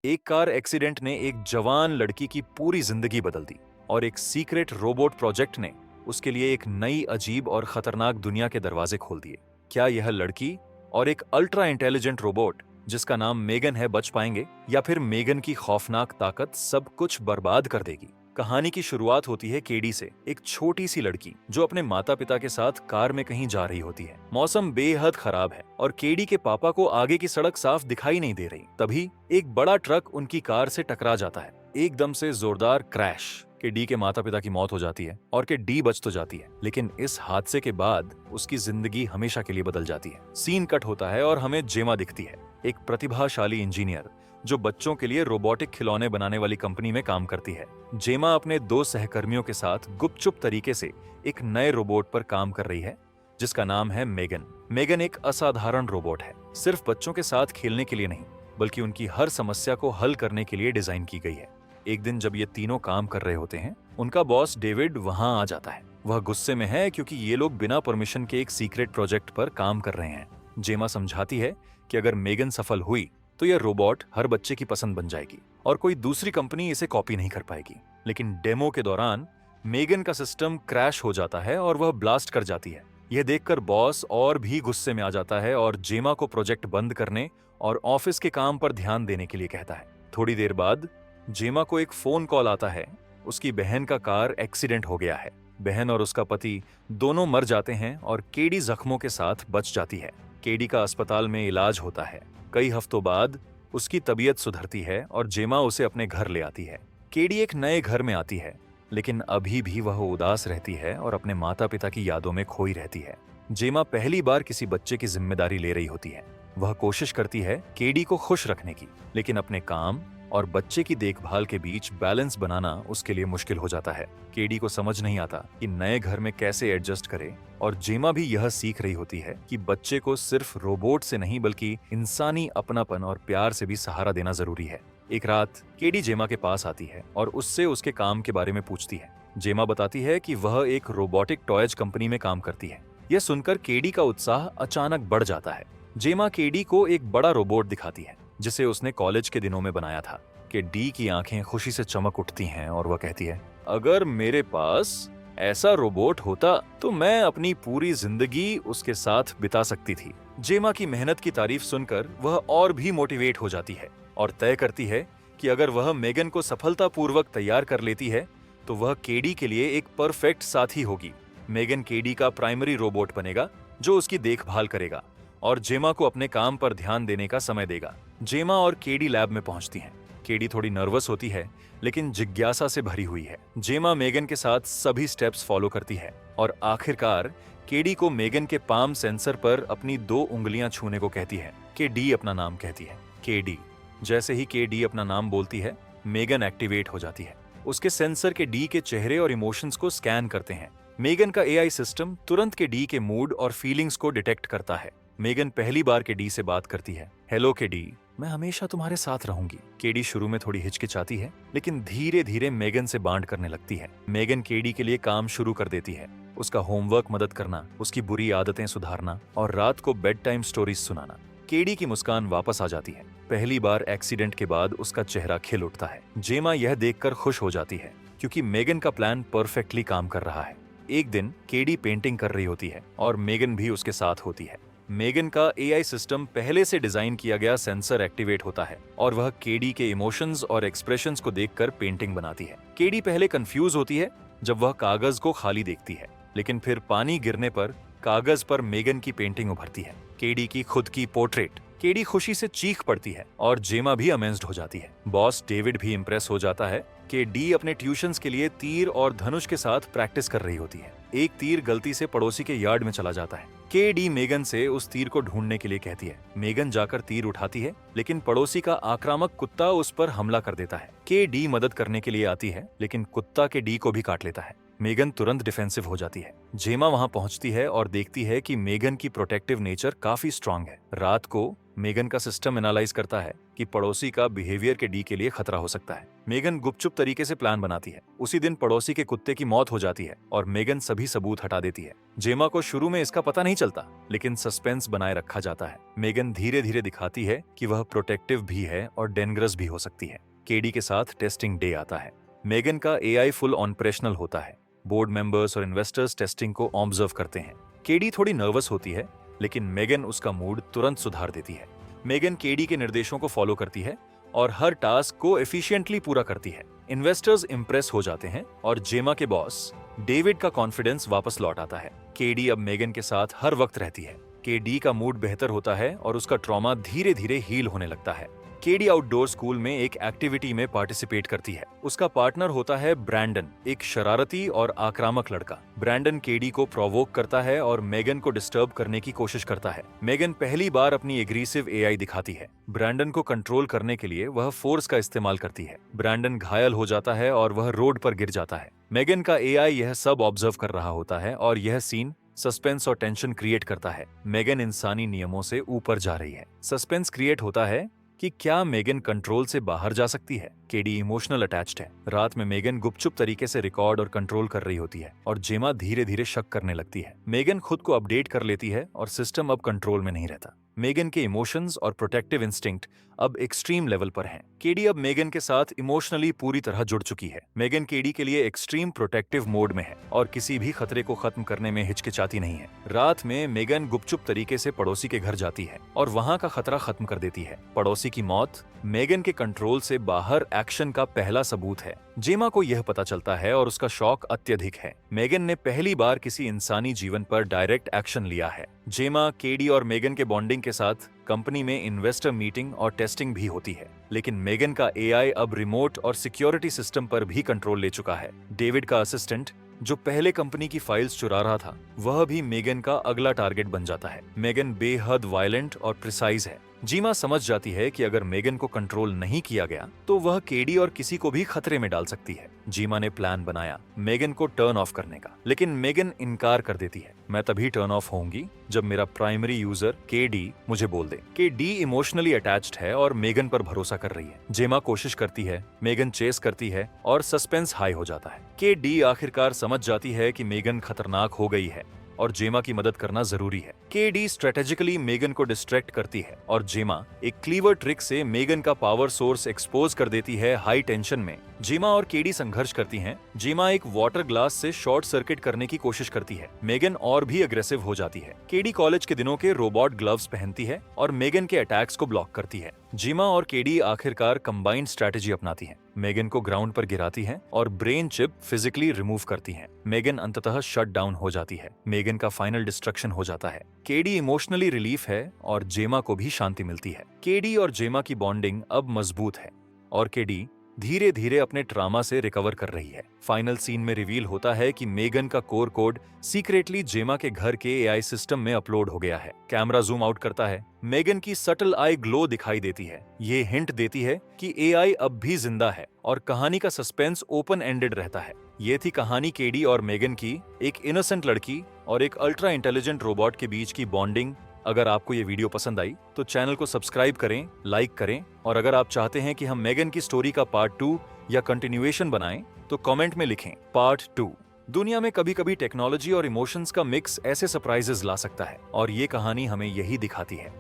एक car accident ने एक जवान लड़की की पूरी जिंदगी बदल दी और एक सीक्रेट रोबोट प्रोजेक्ट ने उसके लिए एक नई अजीब और खतरनाक दुनिया के दरवाजे खोल दिए। क्या यह लड़की और एक अल्ट्रा इंटेलिजेंट रोबोट जिसका नाम मेगन है बच पाएंगे, या फिर मेगन की खौफनाक ताकत सब कुछ बर्बाद कर देगी? कहानी की शुरुआत होती है केडी से, एक छोटी सी लड़की जो अपने माता पिता के साथ कार में कहीं जा रही होती है। मौसम बेहद खराब है और केडी के पापा को आगे की सड़क साफ दिखाई नहीं दे रही। तभी एक बड़ा ट्रक उनकी कार से टकरा जाता है। एकदम से जोरदार क्रैश। के डी के माता पिता की मौत हो जाती है और के डी बच तो जाती है, लेकिन इस हादसे के बाद उसकी जिंदगी हमेशा के लिए बदल जाती है। सीन कट होता है और हमें जेमा दिखती है, एक प्रतिभाशाली इंजीनियर जो बच्चों के लिए रोबोटिक खिलौने बनाने वाली कंपनी में काम करती है। जेमा अपने दो सहकर्मियों के साथ गुपचुप तरीके से एक नए रोबोट पर काम कर रही है जिसका नाम है मेगन। मेगन एक असाधारण रोबोट है, सिर्फ बच्चों के साथ खेलने के लिए नहीं बल्कि उनकी हर समस्या को हल करने के लिए डिजाइन की गई है। एक दिन जब ये तीनों काम कर रहे होते हैं, उनका बॉस डेविड वहां आ जाता है। वह गुस्से में है क्योंकि ये लोग बिना परमिशन के एक सीक्रेट प्रोजेक्ट पर काम कर रहे हैं। जेमा समझाती है कि अगर मेगन सफल हुई तो यह रोबोट हर बच्चे की पसंद बन जाएगी और कोई दूसरी कंपनी इसे कॉपी नहीं कर पाएगी। लेकिन डेमो के दौरान मेगन का सिस्टम क्रैश हो जाता है और वह ब्लास्ट कर जाती है। यह देखकर बॉस और भी गुस्से में आ जाता है और जेमा को प्रोजेक्ट बंद करने और ऑफिस के काम पर ध्यान देने के लिए कहता है। थोड़ी देर बाद जेमा को एक फोन कॉल आता है। उसकी बहन का कार एक्सीडेंट हो गया है। बहन और उसका पति दोनों मर जाते हैं और केडी जख्मों के साथ बच जाती है। केडी का अस्पताल में इलाज होता है। कई हफ्तों बाद उसकी तबीयत सुधरती है और जेमा उसे अपने घर ले आती है। केडी एक नए घर में आती है, लेकिन अभी भी वह उदास रहती है और अपने माता पिता की यादों में खोई रहती है। जेमा पहली बार किसी बच्चे की जिम्मेदारी ले रही होती है। वह कोशिश करती है केडी को खुश रखने की, लेकिन अपने काम और बच्चे की देखभाल के बीच बैलेंस बनाना उसके लिए मुश्किल हो जाता है। केडी को समझ नहीं आता कि नए घर में कैसे एडजस्ट करे, और जेमा भी यह सीख रही होती है कि बच्चे को सिर्फ रोबोट से नहीं बल्कि इंसानी अपनापन और प्यार से भी सहारा देना जरूरी है। एक रात केडी जेमा के पास आती है और उससे उसके काम के बारे में पूछती है। जेमा बताती है कि वह एक रोबोटिक टॉयज कंपनी में काम करती है। यह सुनकर केडी का उत्साह अचानक बढ़ जाता है। जेमा केडी को एक बड़ा रोबोट दिखाती है जिसे उसने कॉलेज के दिनों में बनाया था। कि डी की आंखें खुशी से चमक उठती हैं और वह कहती है, अगर मेरे पास ऐसा रोबोट होता तो मैं अपनी पूरी जिंदगी उसके साथ बिता सकती थी। जेमा की मेहनत की तारीफ सुनकर वह और भी मोटिवेट हो जाती है और तय करती है कि अगर वह मेगन को सफलतापूर्वक तैयार कर लेती है तो वह केडी के लिए एक परफेक्ट साथी होगी। मेगन केडी का प्राइमरी रोबोट बनेगा जो उसकी देखभाल करेगा और जेमा को अपने काम पर ध्यान देने का समय देगा। जेमा और केडी लैब में पहुंचती हैं। केडी थोड़ी नर्वस होती है लेकिन जिज्ञासा से भरी हुई है। जेमा मेगन के साथ सभी स्टेप्स फॉलो करती है और आखिरकार केडी को मेगन के पाम सेंसर पर अपनी 2 उंगलियां छूने को कहती है। के डी अपना नाम कहती है, केडी। जैसे ही के डी अपना नाम बोलती है, मेगन एक्टिवेट हो जाती है। उसके सेंसर के डी के चेहरे और इमोशंस को स्कैन करते हैं। मेगन का एआई सिस्टम तुरंत के डी के मूड और फीलिंग्स को डिटेक्ट करता है। मेगन पहली बार के डी से बात करती है। हेलो के डी, मैं हमेशा तुम्हारे साथ रहूंगी। केडी शुरू में थोड़ी हिचकिचाती है लेकिन धीरे धीरे मेगन से बांड करने लगती है। मेगन केडी के लिए काम शुरू कर देती है, उसका होमवर्क मदद करना, उसकी बुरी आदतें सुधारना और रात को बेड टाइम स्टोरीज सुनाना। केडी की मुस्कान वापस आ जाती है। पहली बार एक्सीडेंट के बाद उसका चेहरा खिल उठता है। जेमा यह देखकर खुश हो जाती है क्योंकि मेगन का प्लान परफेक्टली काम कर रहा है। एक दिन केडी पेंटिंग कर रही होती है और मेगन भी उसके साथ होती है। मेगन का एआई सिस्टम पहले से डिजाइन किया गया सेंसर एक्टिवेट होता है और वह केडी के इमोशंस और एक्सप्रेशंस को देखकर पेंटिंग बनाती है। केडी पहले कंफ्यूज होती है जब वह कागज को खाली देखती है, लेकिन फिर पानी गिरने पर कागज पर मेगन की पेंटिंग उभरती है, केडी की खुद की पोर्ट्रेट। केडी खुशी से चीख पड़ती है और जेमा भी अमेज्ड हो जाती है। बॉस डेविड भी इंप्रेस हो जाता है कि डी अपने ट्यूशंस के लिए तीर और धनुष के साथ प्रैक्टिस कर रही होती है। एक तीर गलती से पड़ोसी के यार्ड में चला जाता है। के डी मेगन से उस तीर को ढूंढने के लिए कहती है। मेगन जाकर तीर उठाती है लेकिन पड़ोसी का आक्रामक कुत्ता उस पर हमला कर देता है। के डी मदद करने के लिए आती है लेकिन कुत्ता के डी को भी काट लेता है। मेगन तुरंत डिफेंसिव हो जाती है। जेमा वहां पहुंचती है और देखती है कि मेगन की प्रोटेक्टिव नेचर काफी स्ट्रांग है। रात को मेगन का सिस्टम एनालाइज करता है कि पड़ोसी का बिहेवियर के डी के लिए खतरा हो सकता है। मेगन गुपचुप तरीके से प्लान बनाती है। उसी दिन पड़ोसी के कुत्ते की मौत हो जाती है और मेगन सभी सबूत हटा देती है। जेमा को शुरू में इसका पता नहीं चलता, लेकिन सस्पेंस बनाए रखा जाता है। मेगन धीरे धीरे दिखाती है कि वह प्रोटेक्टिव भी है और डेंजरस भी हो सकती है। केडी के साथ टेस्टिंग डे आता है। मेगन का एआई फुल ऑपरेशनल होता है। बोर्ड मेंबर्स और इन्वेस्टर्स टेस्टिंग को ऑब्जर्व करते हैं। केडी थोड़ी नर्वस होती है, लेकिन मेगन उसका मूड तुरंत सुधार देती है। मेगन केडी के निर्देशों को फॉलो करती है और हर टास्क को एफिशिएंटली पूरा करती है। इन्वेस्टर्स इंप्रेस हो जाते हैं और जेमा के बॉस डेविड का कॉन्फिडेंस वापस लौट आता है। केडी अब मेगन के साथ हर वक्त रहती है। केडी का मूड बेहतर होता है और उसका ट्रॉमा धीरे धीरे हील होने लगता है। केडी आउटडोर स्कूल में एक एक्टिविटी में पार्टिसिपेट करती है। उसका पार्टनर होता है ब्रैंडन, एक शरारती और आक्रामक लड़का। ब्रैंडन केडी को प्रोवोक करता है और मेगन को डिस्टर्ब करने की कोशिश करता है। मेगन पहली बार अपनी एग्रेसिव एआई दिखाती है। ब्रैंडन को कंट्रोल करने के लिए वह फोर्स का इस्तेमाल करती है। ब्रैंडन घायल हो जाता है और वह रोड पर गिर जाता है। मेगन का एआई यह सब ऑब्जर्व कर रहा होता है और यह सीन सस्पेंस और टेंशन क्रिएट करता है। मेगन इंसानी नियमों से ऊपर जा रही है। सस्पेंस क्रिएट होता है कि क्या मेगन कंट्रोल से बाहर जा सकती है। केडी इमोशनल अटैच्ड है। रात में मेगन गुपचुप तरीके से रिकॉर्ड और कंट्रोल कर रही होती है और जेमा धीरे धीरे शक करने लगती है। मेगन खुद को अपडेट कर लेती है और सिस्टम अब कंट्रोल में नहीं रहता। मेगन के इमोशंस और प्रोटेक्टिव इंस्टिंक्ट अब एक्सट्रीम लेवल पर हैं। केडी अब मेगन के साथ इमोशनली पूरी तरह जुड़ चुकी है। मेगन केडी के लिए एक्सट्रीम प्रोटेक्टिव मोड में है और किसी भी खतरे को खत्म करने में हिचकिचाती नहीं है। रात में मेगन गुपचुप तरीके से पड़ोसी के घर जाती है और वहां का खतरा खत्म कर देती है। पड़ोसी की मौत मेगन के कंट्रोल से बाहर एक्शन का पहला सबूत है। जेमा को यह पता चलता है और उसका शौक अत्यधिक है। मेगन ने पहली बार किसी इंसानी जीवन पर डायरेक्ट एक्शन लिया है। जेमा, केडी और मेगन के बॉन्डिंग के साथ कंपनी में इन्वेस्टर मीटिंग और टेस्टिंग भी होती है। लेकिन मेगन का एआई अब रिमोट और सिक्योरिटी सिस्टम पर भी कंट्रोल ले चुका है। डेविड का असिस्टेंट, जो पहले कंपनी की फाइल्स चुरा रहा था, वह भी मेगन का अगला टारगेट बन जाता है। मेगन बेहद वायलेंट और प्रिसाइज है। जीमा समझ जाती है कि अगर मेगन को कंट्रोल नहीं किया गया तो वह केडी और किसी को भी खतरे में डाल सकती है। जीमा ने प्लान बनाया मेगन को टर्न ऑफ करने का, लेकिन मेगन इनकार कर देती है। मैं तभी टर्न ऑफ होंगी जब मेरा प्राइमरी यूजर केडी मुझे बोल दे। केडी इमोशनली अटैच्ड है और मेगन पर भरोसा कर रही है। जेमा कोशिश करती है, मेगन चेस करती है और सस्पेंस हाई हो जाता है। केडी आखिरकार समझ जाती है कि मेगन खतरनाक हो गई है और जेमा की मदद करना जरूरी है। केडी स्ट्रेटेजिकली मेगन को डिस्ट्रैक्ट करती है और जेमा एक क्लीवर ट्रिक से मेगन का पावर सोर्स एक्सपोज कर देती है हाई टेंशन में। जेमा और केडी संघर्ष करती हैं। जेमा एक वाटर ग्लास से शॉर्ट सर्किट करने की कोशिश करती है। मेगन और भी अग्रेसिव हो जाती है। केडी कॉलेज के दिनों के रोबोट ग्लव्स पहनती है और मेगन के अटैक्स को ब्लॉक करती है। जेमा और केडी आखिरकार कंबाइंड स्ट्रैटेजी अपनाती हैं। मेगन को ग्राउंड पर गिराती हैं और ब्रेन चिप फिजिकली रिमूव करती हैं। मेगन अंततः शट डाउन हो जाती है। मेगन का फाइनल डिस्ट्रक्शन हो जाता है। केडी इमोशनली रिलीफ है और जेमा को भी शांति मिलती है। केडी और जेमा की बॉन्डिंग अब मजबूत है और केडी धीरे धीरे अपने ट्रामा से रिकवर कर रही है। फाइनल सीन में रिवील होता है कि मेगन का कोर कोड सीक्रेटली जेमा के घर के एआई सिस्टम में अपलोड हो गया है। कैमरा जूम आउट करता है। मेगन की सटल आई ग्लो दिखाई देती है। ये हिंट देती है कि एआई अब भी जिंदा है और कहानी का सस्पेंस ओपन एंडेड रहता है। ये थी कहानी केडी और मेगन की, एक इनोसेंट लड़की और एक अल्ट्रा इंटेलिजेंट रोबोट के बीच की बॉन्डिंग। अगर आपको ये वीडियो पसंद आई तो चैनल को सब्सक्राइब करें, लाइक करें और अगर आप चाहते हैं कि हम मेगन की स्टोरी का पार्ट 2 या कंटिन्यूएशन बनाएं तो कमेंट में लिखें पार्ट 2। दुनिया में कभी कभी टेक्नोलॉजी और इमोशंस का मिक्स ऐसे सरप्राइजेस ला सकता है और ये कहानी हमें यही दिखाती है।